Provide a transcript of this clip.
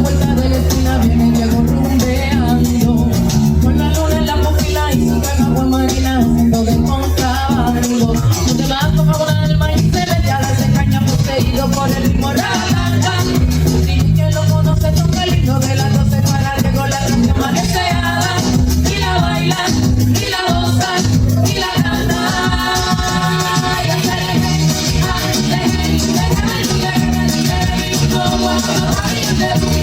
vuelta de la esquina viene Diego rumbeando, con la luna en la pupila y su cara agua marina haciendo de contrabando. No te vas por favor al maíz celestial, se caña poseído por el ritmo ratatán. Si quien lo conoce toca el himno de las 12 para Diego, la canción más deseada. Y la bailan, y la gozan, y la cantan. Never